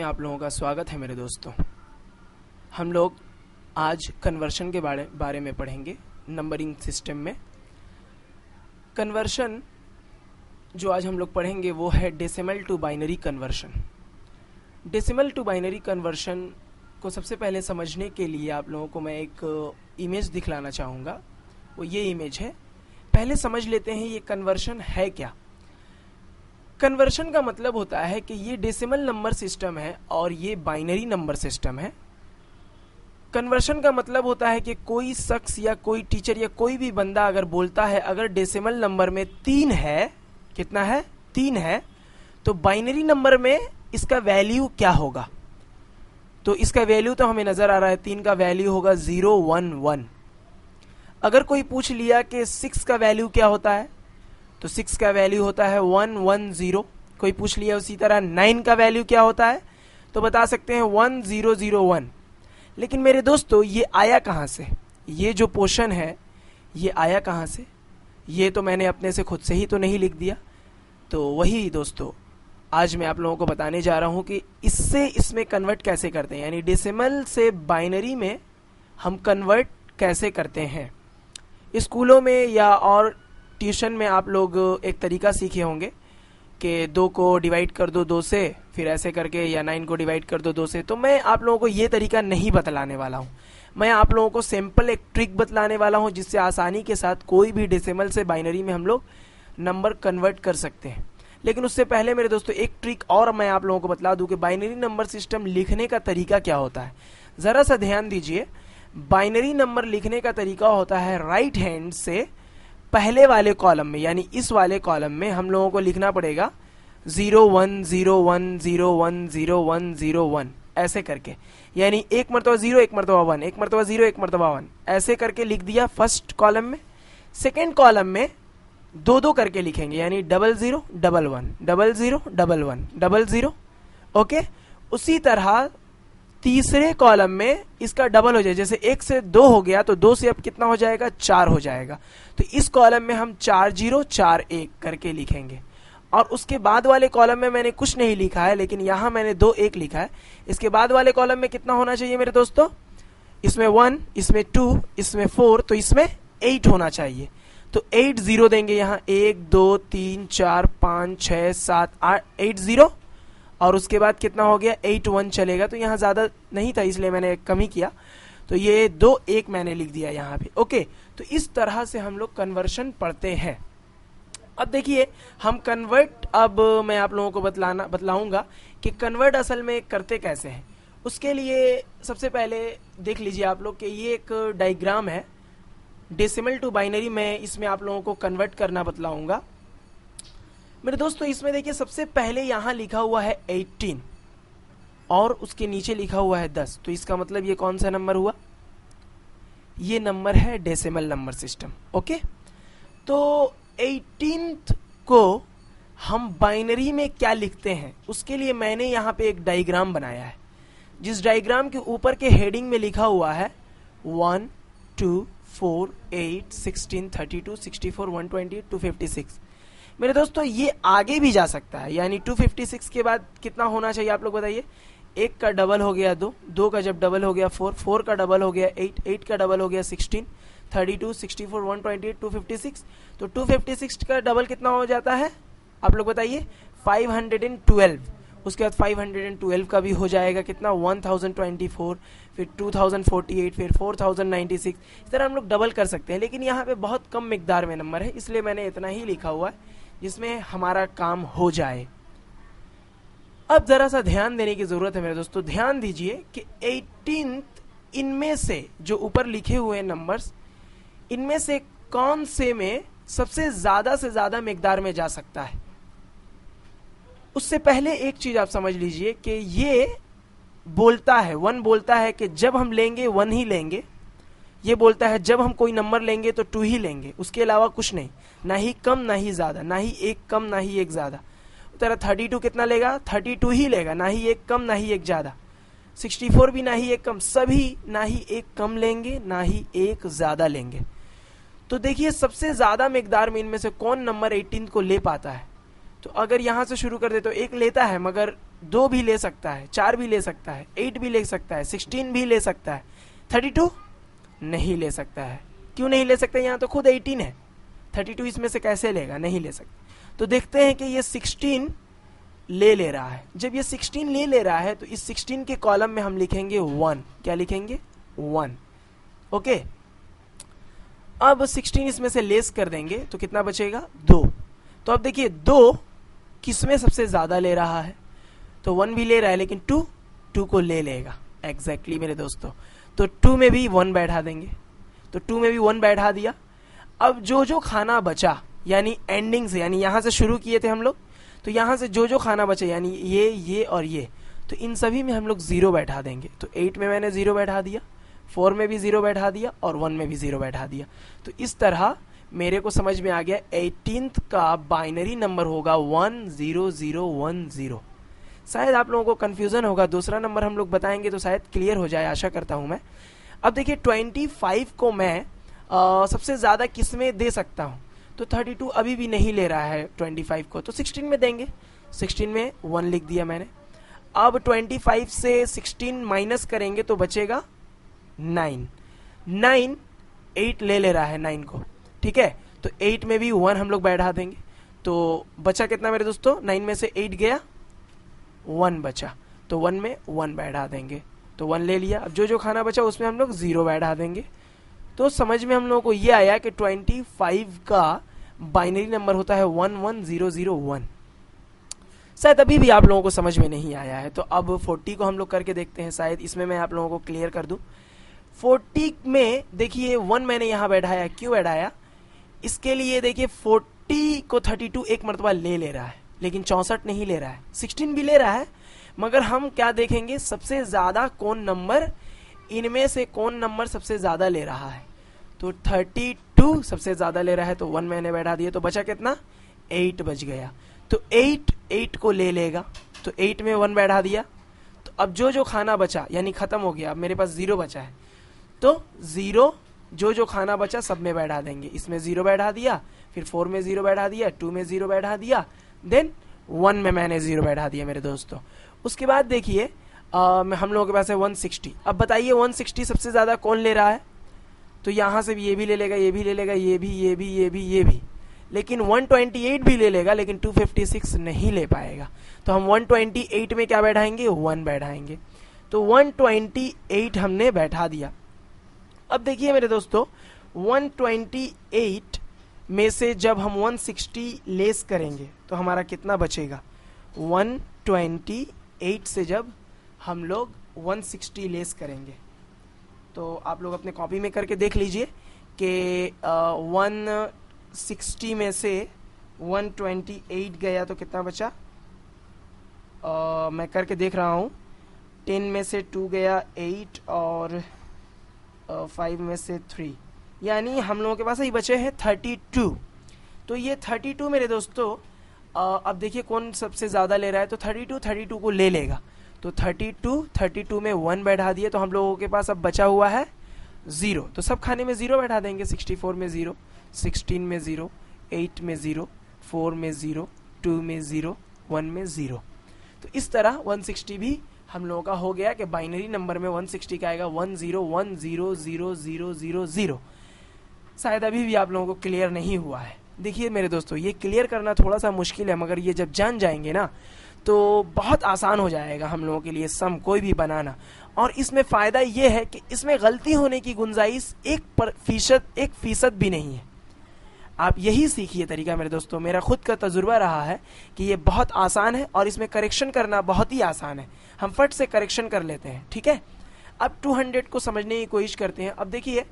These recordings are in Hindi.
में आप लोगों का स्वागत है मेरे दोस्तों। हम लोग आज कन्वर्शन के बारे में पढ़ेंगे। नंबरिंग सिस्टम में कन्वर्शन जो आज हम लोग पढ़ेंगे वो है decimal to binary conversion. Decimal to binary conversion को सबसे पहले समझने के लिए आप लोगों को मैं एक इमेज दिखलाना चाहूँगा। वो ये इमेज है। पहले समझ लेते हैं ये कन्वर्शन है क्या। कन्वर्शन का मतलब होता है कि ये डेसिमल नंबर सिस्टम है और ये बाइनरी नंबर सिस्टम है। कन्वर्शन का मतलब होता है कि कोई शख्स या कोई टीचर या कोई भी बंदा अगर बोलता है अगर डेसिमल नंबर में 3 है, कितना है 3 है, तो बाइनरी नंबर में इसका वैल्यू क्या होगा। तो इसका वैल्यू तो हमें नजर आ रहा है, 3 का वैल्यू होगा 011। अगर कोई पूछ लिया कि 6 का वैल्यू क्या होता है तो 6 का वैल्यू होता है 110। कोई पूछ लिया उसी तरह 9 का वैल्यू क्या होता है तो बता सकते हैं 1001। लेकिन मेरे दोस्तों ये आया कहाँ से, ये जो पोर्शन है ये आया कहाँ से, ये तो मैंने अपने से खुद से ही तो नहीं लिख दिया। तो वही दोस्तों आज मैं आप लोगों को बताने जा रहा हूँ कि इससे इसमें कन्वर्ट कैसे करते हैं, यानी डेसिमल से बाइनरी में हम कन्वर्ट कैसे करते हैं। स्कूलों में या और ट्यूशन में आप लोग एक तरीका सीखे होंगे कि 2 को डिवाइड कर दो 2 से, फिर ऐसे करके, या 9 को डिवाइड कर दो 2 से। तो मैं आप लोगों को ये तरीका नहीं बतलाने वाला हूँ। मैं आप लोगों को सिंपल एक ट्रिक बतलाने वाला हूँ जिससे आसानी के साथ कोई भी डेसिमल से बाइनरी में हम लोग नंबर कन्वर्ट कर सकते हैं। लेकिन उससे पहले मेरे दोस्तों एक ट्रिक और मैं आप लोगों को बतला दूं कि बाइनरी नंबर सिस्टम लिखने का तरीका क्या होता है। जरा सा ध्यान दीजिए। बाइनरी नंबर लिखने का तरीका होता है राइट हैंड से पहले वाले कॉलम में, यानी इस वाले कॉलम में हम लोगों को लिखना पड़ेगा 0101010101 ऐसे करके, यानी एक मरतबा 0 एक मरतबा 1, एक मरतबा 0 एक मरतबा 1 ऐसे करके लिख दिया फर्स्ट कॉलम में। सेकेंड कॉलम में 2-2 करके लिखेंगे, यानी 0011 0011 00। ओके, उसी तरह तीसरे कॉलम में इसका डबल हो जाए, जैसे 1 से 2 हो गया तो 2 से अब कितना हो जाएगा 4 हो जाएगा। तो इस कॉलम में हम 4041 करके लिखेंगे। और उसके बाद वाले कॉलम में मैंने कुछ नहीं लिखा है, लेकिन यहां मैंने 21 लिखा है। इसके बाद वाले कॉलम में कितना होना चाहिए मेरे दोस्तों, इसमें 1, इसमें 2, इसमें 4, तो इसमें 8 होना चाहिए। तो 8 0 देंगे यहाँ, 1 2 3 4 5 6 7 8 8 0। और उसके बाद कितना हो गया 8 1 चलेगा, तो यहाँ ज्यादा नहीं था इसलिए मैंने कम ही किया। तो ये 2 1 मैंने लिख दिया यहाँ पे। ओके, तो इस तरह से हम लोग कन्वर्शन पढ़ते हैं। अब देखिए हम कन्वर्ट, अब मैं आप लोगों को बतलाऊंगा कि कन्वर्ट असल में करते कैसे हैं। उसके लिए सबसे पहले देख लीजिए आप लोग कि ये एक डायग्राम है डेसिमल टू बाइनरी में, इसमें आप लोगों को कन्वर्ट करना बतलाऊंगा मेरे दोस्तों। इसमें देखिए सबसे पहले यहाँ लिखा हुआ है 18 और उसके नीचे लिखा हुआ है 10। तो इसका मतलब ये कौन सा नंबर हुआ, ये नंबर है डेसिमल नंबर सिस्टम। ओके, तो 18th को हम बाइनरी में क्या लिखते हैं उसके लिए मैंने यहाँ पे एक डायग्राम बनाया है, जिस डायग्राम के ऊपर के हेडिंग में लिखा हुआ है 1 2 4 8 16 32 64 120 256। मेरे दोस्तों ये आगे भी जा सकता है, यानी 256 के बाद कितना होना चाहिए आप लोग बताइए। 1 का डबल हो गया 2, 2 का जब डबल हो गया 4, 4 का डबल हो गया 8, 8 का डबल हो गया 16 32 64 128 256। तो 256 का डबल कितना हो जाता है आप लोग बताइए 512। उसके बाद 512 का भी हो जाएगा कितना 1024, फिर 2048, फिर 4096। इस तरह हम लोग डबल कर सकते हैं, लेकिन यहाँ पे बहुत कम मिकदार में नंबर है इसलिए मैंने इतना ही लिखा हुआ है जिसमें हमारा काम हो जाए। अब जरा सा ध्यान देने की जरूरत है मेरे दोस्तों। ध्यान दीजिए कि 18th इनमें से जो ऊपर लिखे हुए नंबर्स, इनमें से कौन से में सबसे ज्यादा से ज्यादा मिकदार में जा सकता है। उससे पहले एक चीज आप समझ लीजिए कि ये बोलता है 1 बोलता है कि जब हम लेंगे 1 ही लेंगे। ये बोलता है जब हम कोई नंबर लेंगे तो 2 ही लेंगे, उसके अलावा कुछ नहीं, ना ही कम ना ही ज्यादा, ना ही एक कम ना ही एक ज्यादा। तरह 32 कितना लेगा 32 ही लेगा, ना ही एक कम ना ही एक ज्यादा। 64 भी ना ही एक कम, सभी ना ही एक कम लेंगे ना ही एक ज्यादा लेंगे। तो देखिए सबसे ज्यादा मिकदार में इनमें से कौन नंबर 18 को ले पाता है। तो अगर यहां से शुरू कर दे तो एक लेता है, मगर 2 भी ले सकता है, 4 भी ले सकता है, 8 भी ले सकता है, 16 भी ले सकता है, 32 नहीं ले सकता है। क्यों नहीं ले सकता? यहाँ तो खुद 18 है, 32 इसमें से कैसे लेगा? नहीं ले सकता। तो देखते हैं कि ये 16 ले रहा है। जब ये 16 ले रहा है तो इस 16 के कॉलम में हम लिखेंगे 1। क्या लिखेंगे? 1। ओके, अब 16 इसमें से लेस कर देंगे तो कितना बचेगा? 2। तो अब देखिए 2 किसमें सबसे ज्यादा ले रहा है? तो 1 भी ले रहा है, लेकिन 2 को ले लेगा। एग्जैक्टली मेरे दोस्तों, तो 2 में भी 1 बैठा देंगे। तो 2 में भी 1 बैठा दिया। अब जो जो खाना बचा, यानी एंडिंग से, यानी यहां से शुरू किए थे हम लोग, तो यहां से जो जो खाना बचा, यानी ये और ये, तो इन सभी में हम लोग 0 बैठा देंगे। तो 8 में मैंने 0 बैठा दिया, 4 में भी 0 बैठा दिया और 1 में भी 0 बैठा दिया। तो इस तरह मेरे को समझ में आ गया 18th का बाइनरी नंबर होगा 10010। शायद आप लोगों को कंफ्यूजन होगा, दूसरा नंबर हम लोग बताएंगे तो शायद क्लियर हो जाए, आशा करता हूं मैं। अब देखिए 25 को मैं सबसे ज्यादा किस में दे सकता हूं? तो 32 अभी भी नहीं ले रहा है 25 को, तो 16 में देंगे। 16 में 1 लिख दिया मैंने। अब 25 से 16 माइनस करेंगे तो बचेगा 9। 8 ले रहा है 9 को, ठीक है। तो 8 में भी 1 हम लोग बैठा देंगे। तो बचा कितना मेरे दोस्तों? 9 में से 8 गया, 1 बचा, तो 1 में 1 बैठा देंगे। तो 1 ले लिया। अब जो जो खाना बचा उसमें हम लोग 0 बैठा देंगे। तो समझ में हम लोगों को ये आया कि 25 का बाइनरी नंबर होता है 11001। शायद अभी भी आप लोगों को समझ में नहीं आया है। तो अब 40 को हम लोग करके देखते हैं, शायद इसमें मैं आप लोगों को क्लियर कर दूं। 40 में देखिए 1 मैंने यहां बैठाया। क्यों बैठाया? इसके लिए देखिए 40 को 32 एक मरतबा ले रहा है, लेकिन 64 नहीं ले रहा है। 16 भी ले रहा है, मगर हम क्या देखेंगे? सबसे ज्यादा कौन नंबर, इनमें से कौन नंबर सबसे ज्यादा ले रहा है। तो 32 सबसे ज्यादा ले रहा है, तो 1 मैंने बैठा दिया। तो बचा कितना? 8 बच गया। तो 8 को ले लेगा, तो 8 में 1 बैठा दिया। तो अब जो जो खाना बचा, यानी खत्म हो गया, अब मेरे पास 0 बचा है, तो 0 जो जो खाना बचा सब में बैठा देंगे। इसमें 0 बैठा दिया, फिर 4 में 0 बैठा दिया, 2 में 0 बैठा दिया, देन 1 में मैंने 0 बैठा दिया मेरे दोस्तों। उसके बाद देखिए हम लोगों के पास है 160। अब बताइए 160 सबसे ज्यादा कौन ले रहा है? तो यहां से भी ये भी ले लेगा, ये भी ले लेगा, ये भी, लेकिन 128 भी ले लेगा, लेकिन 256 नहीं ले पाएगा। तो हम 128 में क्या बैठाएंगे? 1 बैठाएंगे। तो 128 हमने बैठा दिया। अब देखिए मेरे दोस्तों 128 में से जब हम 160 लेस करेंगे तो हमारा कितना बचेगा? 128 से जब हम लोग 160 लेस करेंगे, तो आप लोग अपने कॉपी में करके देख लीजिए कि 160 में से 128 गया तो कितना बचा? मैं करके देख रहा हूँ। 10 में से 2 गया 8 और 5 में से 3, यानी हम लोगों के पास ही बचे हैं 32। तो ये 32 मेरे दोस्तों अब देखिए कौन सबसे ज्यादा ले रहा है। तो 32 को ले लेगा। तो 32 में 1 बैठा दिए, तो हम लोगों के पास अब बचा हुआ है 0। तो सब खाने में 0 बैठा देंगे। 64 में 0, 16 में 0, 8 में 0, 4 में 0, 2 में 0, 1 में 0। तो इस तरह 160 भी हम लोगों का हो गया कि बाइनरी नंबर में 160 का आएगा 1010000। शायद अभी भी आप लोगों को क्लियर नहीं हुआ है। देखिए मेरे दोस्तों, ये क्लियर करना थोड़ा सा मुश्किल है, मगर ये जब जान जाएंगे ना तो बहुत आसान हो जाएगा हम लोगों के लिए सम कोई भी बनाना। और इसमें फायदा ये है कि इसमें गलती होने की गुंजाइश 1% भी नहीं है। आप यही सीखिए तरीका मेरे दोस्तों। मेरा खुद का तजुर्बा रहा है कि ये बहुत आसान है और इसमें करेक्शन करना बहुत ही आसान है। हम फट से करेक्शन कर लेते हैं, ठीक है। अब 200 को समझने की कोशिश करते हैं। अब देखिए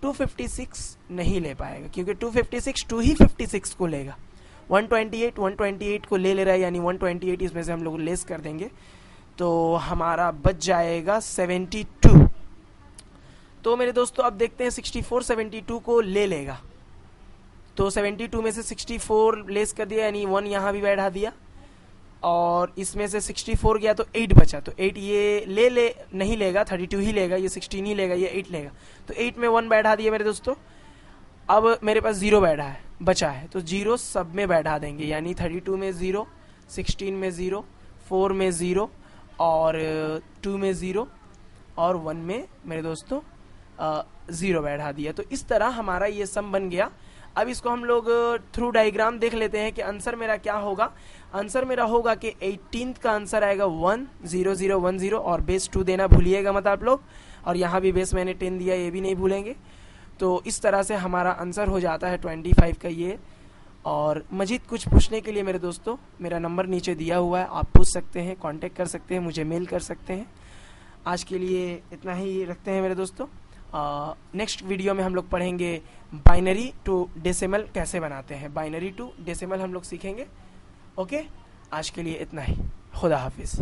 256 नहीं ले पाएगा, क्योंकि 256 256 को लेगा। 128 को ले रहा है, यानी 128 इसमें से हम लोग लेस कर देंगे, तो हमारा बच जाएगा 72। तो मेरे दोस्तों अब देखते हैं 64 72 को ले लेगा। तो 72 में से 64 लेस कर दिया, यानी 1 यहाँ भी बैठा दिया, और इसमें से 64 गया तो 8 बचा। तो 8 ये ले नहीं लेगा, 32 ही लेगा, ये 16 ही लेगा, ये 8 लेगा। तो 8 में 1 बैठा दिया मेरे दोस्तों। अब मेरे पास 0 बैठा है, बचा है, तो 0 सब में बैठा देंगे, यानी 32 में 0, 16 में 0, 4 में 0 और 2 में 0 और 1 में मेरे दोस्तों 0 बैठा दिया। तो इस तरह हमारा ये सम बन गया। अब इसको हम लोग थ्रू डायग्राम देख लेते हैं कि आंसर मेरा क्या होगा। आंसर मेरा होगा कि 18th का आंसर आएगा 1 0 0 1 0 और बेस 2 देना भूलिएगा मत आप लोग, और यहाँ भी बेस मैंने 10 दिया, ये भी नहीं भूलेंगे। तो इस तरह से हमारा आंसर हो जाता है 25 का ये। और मजीद कुछ पूछने के लिए मेरे दोस्तों मेरा नंबर नीचे दिया हुआ है, आप पूछ सकते हैं, कांटेक्ट कर सकते हैं, मुझे मेल कर सकते हैं। आज के लिए इतना ही रखते हैं मेरे दोस्तों। नेक्स्ट वीडियो में हम लोग पढ़ेंगे बाइनरी टू डेसिमल कैसे बनाते हैं, बाइनरी टू डेसिमल हम लोग सीखेंगे। ओके, आज के लिए इतना ही। खुदा हाफिज़।